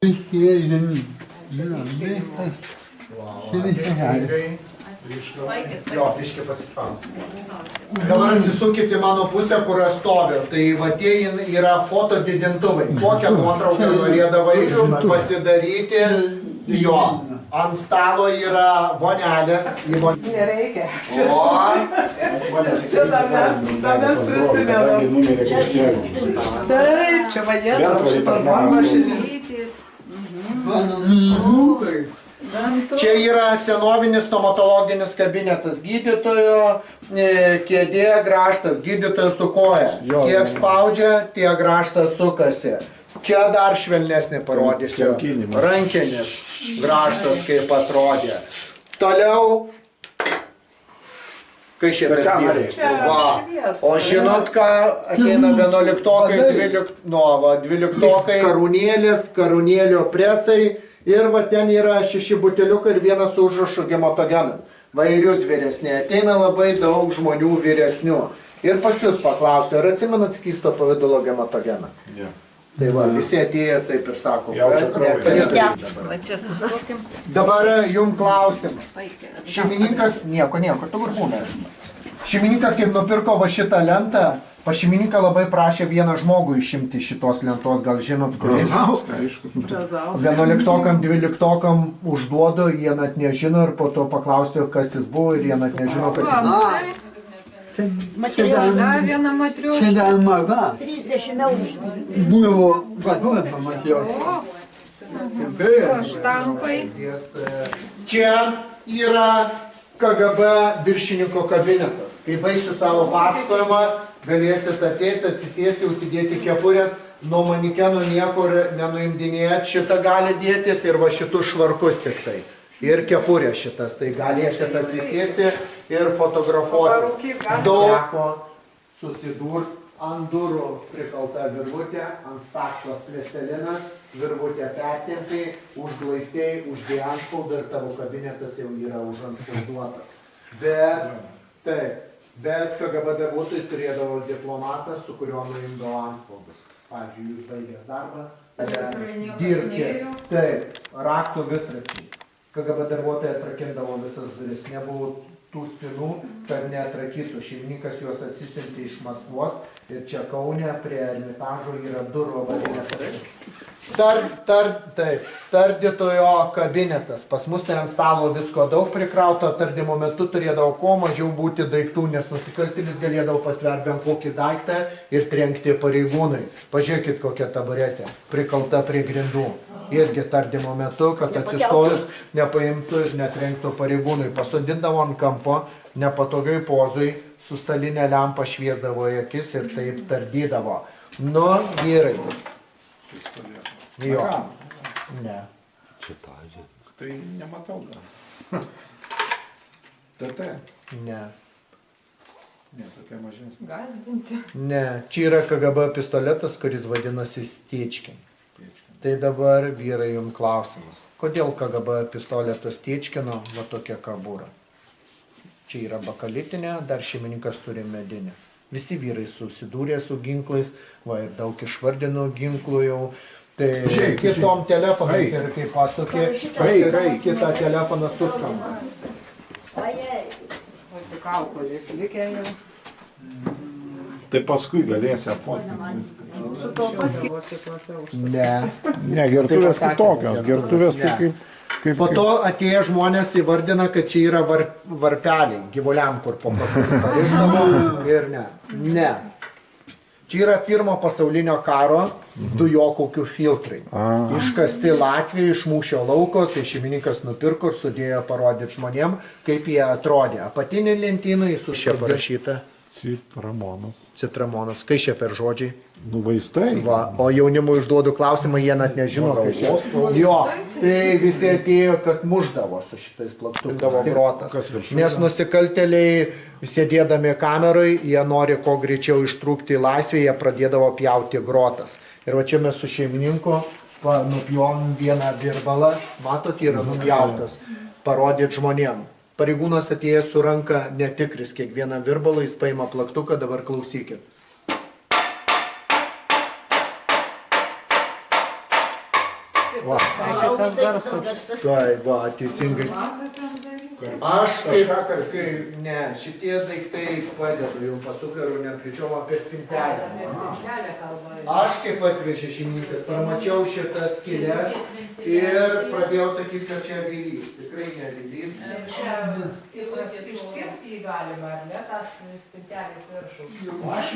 Jo, biškį pasispaudžiu. Dabar atsisukite į mano pusę, kur aš stoviu. Tai va tie yra fotodidintuvai. Kokią nuotrauką norėdavai pasidaryti? Jo. Ant stalo yra vonelės. Nereikia. O. Čia mes prisimėdom. Taip, čia vadėdam mašinis. Čia yra senovinis stomatologinis kabinetas gydytojo, kėdė, grąžtas, gydytojo su koja. Kiek spaudžia, tiek grąžtas sukasi. Čia dar švelnesnį parodysiu. Rankinis grąžtas kaip atrodė. Toliau, kai šie per va. O žinot, ką ateina 11-okai, 12-okai, karūnėlio presai. Ir va ten yra 6 buteliukai ir vienas su užrašu gematogeną. Vairius vyresnė. Ateina labai daug žmonių vyresnių. Ir pas jūs paklausiu, ar atsimenat skysto pavidalo gematogeną? Ne. Tai va, visi atėjo taip ir sako. Dabar jums klausimas. Šeimininkas, nieko, tu kur būna. Šeimininkas, kaip nupirko va šitą lentą, pas šeimininką labai prašė vieną žmogų išimti šitos lentos, gal žinot, kurį? Brazauską, aišku. 11-okam, 12-okam užduodu, jie net nežino ir po to paklausiu, kas jis buvo ir jie net nežino, kad jis... Viena matriuška. Šiandien maga. 30 eurų. Buvo vadovą matriuška. Štampai. Čia yra KGB viršininko kabinetas. Kai baigsiu savo pasakojimą, galėsit ateiti, atsisėsti, užsidėti kepurės, nuo manikeno niekur nenuimdinėti, šitą gali dėtis ir va šitus švarkus tik tai. Ir kepurė šitas, tai galėsit atsisėsti ir fotografuoti. Daug susidurt, ant durų prikalta virvutė, ant staktos plėstelinas, virvutė pertempiai, užglaistėjai, uždėjai antspaudą ir tavo kabinetas jau yra užantspauduotas. Bet KGB darbuotojai turėdavo diplomatą, su kuriuo nuimdavo antspaudus. Pavyzdžiui, jūs baigęs darbą, dirbti. Taip, raktų visračiai. KGB darbuotojai atrakindavo visas duris, nebuvo tų spinų, kad neatrakytų. Šeimininkas juos atsisiuntė iš Maskvos ir čia Kaune prie Ermitažo yra durų kabinetas. Tardytojo kabinetas. Pas mus tai ant stalo visko daug prikrauto, tardymo metu turėdavo kuo mažiau būti daiktų, nes nusikaltėlis galėdavo pasverti bent kokį daiktą ir trenkti pareigūnai. Pažiūrėkit kokia taburetė, prikalta prie grindų. Irgi tardymo metu, kad atsistojus nepaimtų ir netrenktų pareigūnai. Pasodindavo ant kampo, nepatogiai pozui, su stalinė lempa šviesdavo į akis ir taip tardydavo. Nu, vyrai. Jo. Ne. Tai nematau dar. TT? Ne. Ne, TT mažesnė. Gazdinti. Ne. Čia yra KGB pistoletas, kuris vadinasi Stečkin. Tai dabar, vyrai, jums klausimas. Kodėl KGB pistoletas Stečkino va tokia kabūra? Čia yra bakalitinė, dar šeimininkas turi medinę. Visi vyrai susidūrė su ginklais, va ir daug išvardino ginklų jau. Tai kitom telefonais ir kai pasukė, kitą telefoną suskamba. Kaukolės likę jau. Tai paskui galėsi apfotkinti viską. Ne. Ne, gertuvės kitokios. Gertuvės tai kaip... Po to atėję žmonės įvardina, kad čia yra varpeliai, gyvuliam, kur po kaktus pariždavo ir ne. Ne. Čia yra pirmo pasaulinio karo dujokaukių filtrai. Iškasti Latvijai iš mūšio lauko, tai šeimininkas nupirko ir sudėjo parodyti žmonėm, kaip jie atrodė. Apatinė lentynai su šia parašyta. Citramonas. Citramonas. Kai šia per žodžiai? Nu vaistai. Va, o jaunimui užduodu klausimą, jie net nežino, kai šia. Jo, tai visi atėjo, kad muždavo su šitais plaktukais grotas. Nes nusikaltėliai, sėdėdami kameroj, jie nori kuo greičiau ištrūkti į laisvę, jie pradėdavo pjauti grotas. Ir va čia mes su šeimininku nupjom vieną virbalą, matot, yra nupjautas, parodyt žmonėm. Pareigūnas atėjęs su ranka netikris kiekvieną virbalą, jis paima plaktuką, dabar klausykit. Tas garsas. Tai va, teisingai. Aš ne, šitie daiktai padedu, jau pasukariu, nepričiau apie spintelę. Aš kaip atvežė šeimininkas, pamačiau šitas skylės ir pradėjau sakyti, kad čia avilys. Tikrai ne avilys. Išskirti jį galima, ar ne, tas spintelės viršų. Aš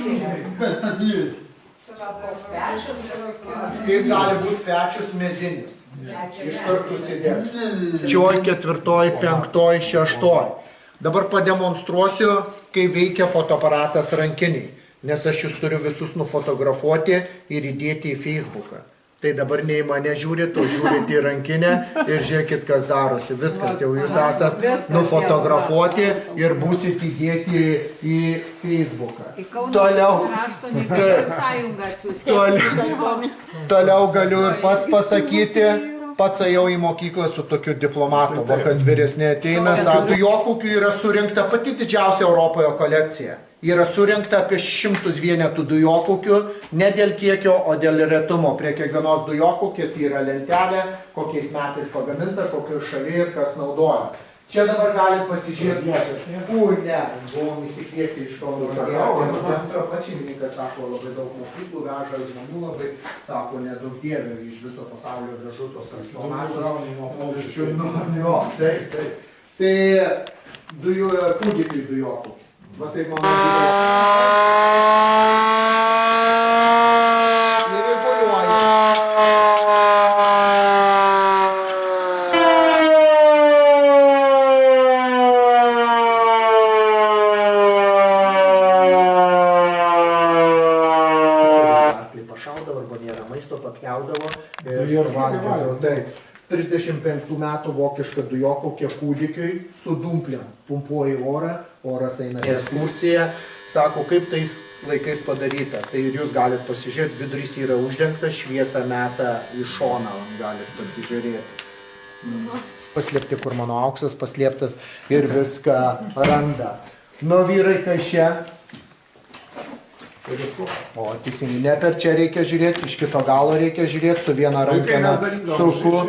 bet statys. Kaip gali būti pečius medinis? Iš karto sėdės. Čioj, 4, 5, 6. Dabar pademonstruosiu, kai veikia fotoaparatas rankiniai, nes aš jūs turiu visus nufotografuoti ir įdėti į Facebooką. Tai dabar ne į mane žiūrit, o žiūrit į rankinę ir žiūrėkit, kas darosi. Viskas, jau jūs esat nufotografuoti ir būsit įdėti į Facebooką. Toliau galiu ir pats pasakyti, pats ėjau į mokyklą su tokiu diplomatu, va kas vyresnė ateina, sako, dujokaukių yra surinkta pati didžiausia Europoje kolekcija. Yra surinkta apie 100 vienetų dujokaukių, ne dėl kiekio, o dėl retumo. Prie kiekvienos dujokaukės yra lentelė, kokiais metais pagaminta, kokio šalyje ir kas naudoja. Čia dabar galite pasižiūrėti. Ne, buvom įsikvieti iš Kauno radiacijos centro, pats šeimininkas sako, labai daug mokyklų veža, žmonių labai, sako, nedaug dievė, iš viso pasaulio vežu tos transformacijos. Taip. Tai kūdikiai dujokaukiai. Va taip mano ir reguliuoja. Kai pašaudavo arba nėra maisto, papjaudavo ir valgydavo. Taip. 35 metų vokiška dujokaukė kūdikiui su dumplėm. Pumpuoji orą, oras eina į ekskursiją. Sako, kaip tais laikais padaryta. Tai ir jūs galite pasižiūrėti, vidurys yra uždengtas, šviesą metą į šoną galite pasižiūrėti. Paslėpti, kur mano auksas paslėptas ir viską randa. Nu, vyrai, kai čia. O teisingai, ne per čia reikia žiūrėti, iš kito galo reikia žiūrėti, su viena rankena suku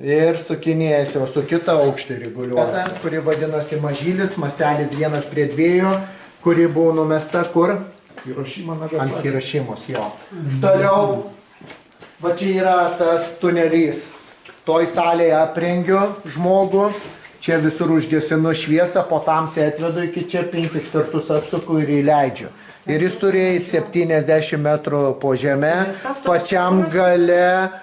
ir sukinėjasi, o su kita aukštį reguliuoja. Kuri vadinosi Mažylis, mastelis 1:2, kuri buvo numesta kur? Ant Hirošimos, jo. Toliau, va čia yra tas tunelys. Toj salėje aprengiu žmogų. Čia visur užgesinu šviesą, po tamsiai atvedu iki čia 5 kartus apsuku ir įleidžiu. Ir jis turi 70 metrų po žemę, pačiam gale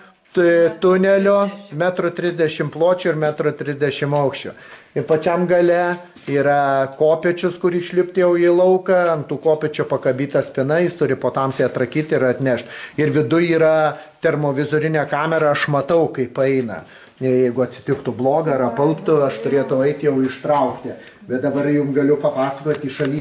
tunelio 1,30 m pločio ir 1,30 m aukščio. Ir pačiam gale yra kopėčius, kur išlipti jau į lauką, ant tų kopėčių pakabyta spina, jis turi po tamsiai atrakyti ir atnešti. Ir viduje yra termovizorinė kamera, aš matau, kaip eina. Jeigu atsitiktų blogą ar apalptų, aš turėtų eiti jau ištraukti. Bet dabar jums galiu papasakoti iš šaly.